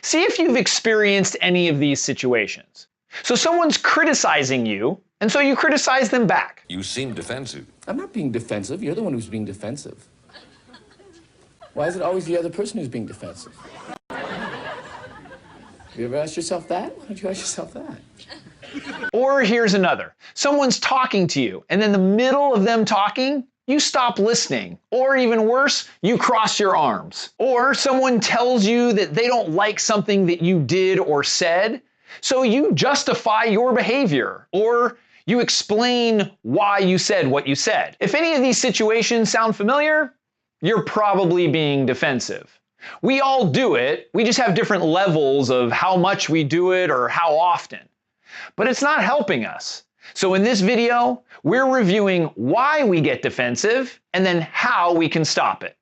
See if you've experienced any of these situations. So someone's criticizing you, and so you criticize them back. You seem defensive. I'm not being defensive. You're the one who's being defensive. Why is it always the other person who's being defensive? You ever asked yourself that? Why don't you ask yourself that? Or here's another. Someone's talking to you, and in the middle of them talking, you stop listening. Or even worse, you cross your arms. Or someone tells you that they don't like something that you did or said, so you justify your behavior. Or you explain why you said what you said. If any of these situations sound familiar, you're probably being defensive. We all do it, we just have different levels of how much we do it or how often. But it's not helping us. So in this video, we're reviewing why we get defensive and then how we can stop it.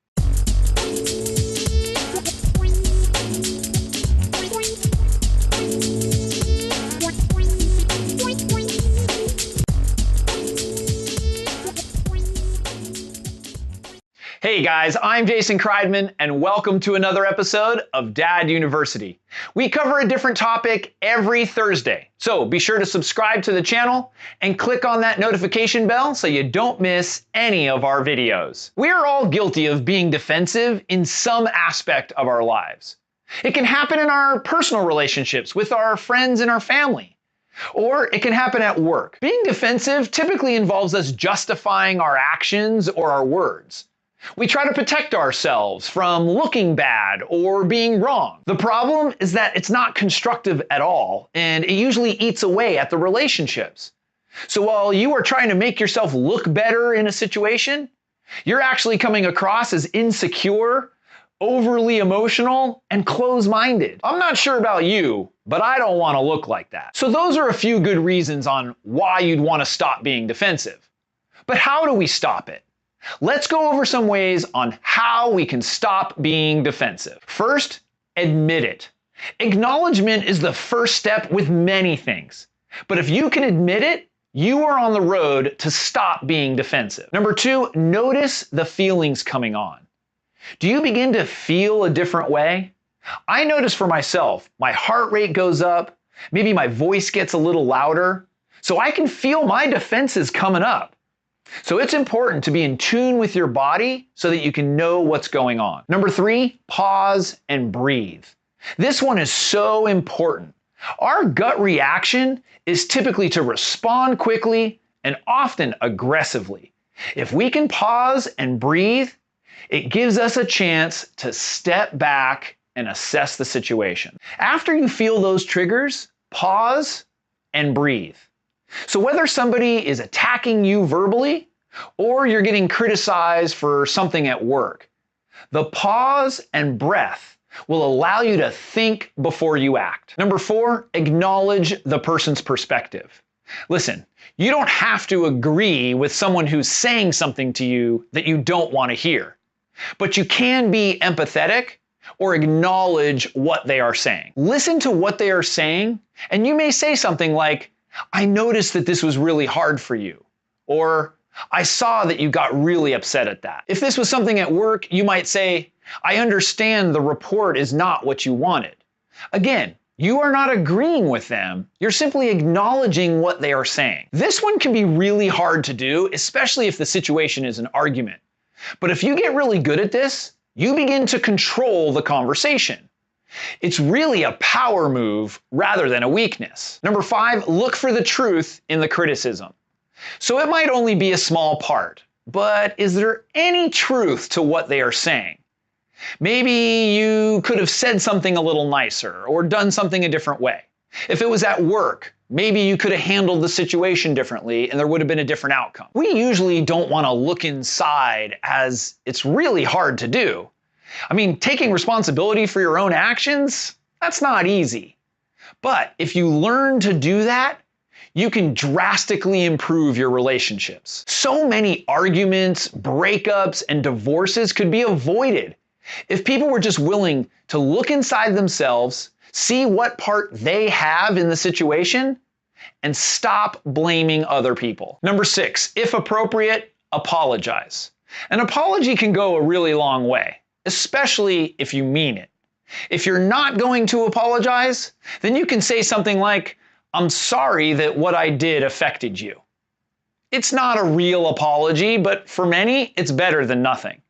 Hey guys, I'm Jason Kreidman, and welcome to another episode of Dad University. We cover a different topic every Thursday, so be sure to subscribe to the channel and click on that notification bell so you don't miss any of our videos. We are all guilty of being defensive in some aspect of our lives. It can happen in our personal relationships with our friends and our family. Or it can happen at work. Being defensive typically involves us justifying our actions or our words. We try to protect ourselves from looking bad or being wrong. The problem is that it's not constructive at all, and it usually eats away at the relationships. So while you are trying to make yourself look better in a situation, you're actually coming across as insecure, overly emotional, and closed-minded. I'm not sure about you, but I don't want to look like that. So those are a few good reasons on why you'd want to stop being defensive. But how do we stop it? Let's go over some ways on how we can stop being defensive. First, admit it. Acknowledgement is the first step with many things. But if you can admit it, you are on the road to stop being defensive. Number two, notice the feelings coming on. Do you begin to feel a different way? I notice for myself, my heart rate goes up, maybe my voice gets a little louder, so I can feel my defenses coming up. So it's important to be in tune with your body so that you can know what's going on. Number three, pause and breathe. This one is so important. Our gut reaction is typically to respond quickly and often aggressively. If we can pause and breathe, it gives us a chance to step back and assess the situation. After you feel those triggers, pause and breathe. So whether somebody is attacking you verbally or you're getting criticized for something at work, the pause and breath will allow you to think before you act. Number four, acknowledge the person's perspective. Listen, you don't have to agree with someone who's saying something to you that you don't want to hear, but you can be empathetic or acknowledge what they are saying. Listen to what they are saying, and you may say something like, I noticed that this was really hard for you, or I saw that you got really upset at that. If this was something at work, you might say, I understand the report is not what you wanted. Again, you are not agreeing with them, you're simply acknowledging what they are saying. This one can be really hard to do, especially if the situation is an argument. But if you get really good at this, you begin to control the conversation. It's really a power move rather than a weakness. Number five, look for the truth in the criticism. So it might only be a small part, but is there any truth to what they are saying? Maybe you could have said something a little nicer or done something a different way. If it was at work, maybe you could have handled the situation differently and there would have been a different outcome. We usually don't want to look inside as it's really hard to do. I mean, taking responsibility for your own actions, that's not easy. But if you learn to do that, you can drastically improve your relationships. So many arguments, breakups, and divorces could be avoided if people were just willing to look inside themselves, see what part they have in the situation, and stop blaming other people. Number six, if appropriate, apologize. An apology can go a really long way, especially if you mean it. If you're not going to apologize, then you can say something like, "I'm sorry that what I did affected you." It's not a real apology, but for many, it's better than nothing.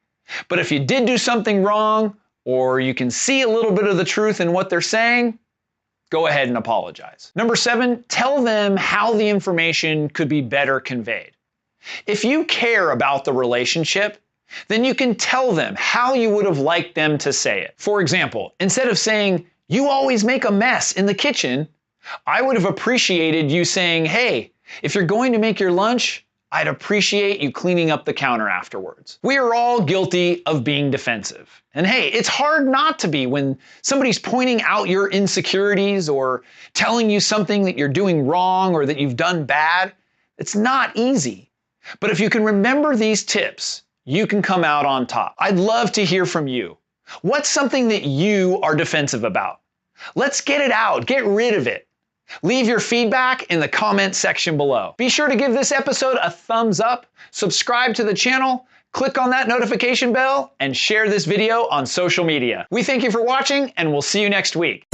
But if you did do something wrong, or you can see a little bit of the truth in what they're saying, go ahead and apologize. Number 7, tell them how the information could be better conveyed. If you care about the relationship, then you can tell them how you would have liked them to say it. For example, instead of saying, "You always make a mess in the kitchen," I would have appreciated you saying, "Hey, if you're going to make your lunch, I'd appreciate you cleaning up the counter afterwards." We are all guilty of being defensive. And hey, it's hard not to be when somebody's pointing out your insecurities or telling you something that you're doing wrong or that you've done bad. It's not easy. But if you can remember these tips, you can come out on top. I'd love to hear from you. What's something that you are defensive about? Let's get it out, get rid of it. Leave your feedback in the comment section below. Be sure to give this episode a thumbs up, subscribe to the channel, click on that notification bell, and share this video on social media. We thank you for watching, and we'll see you next week.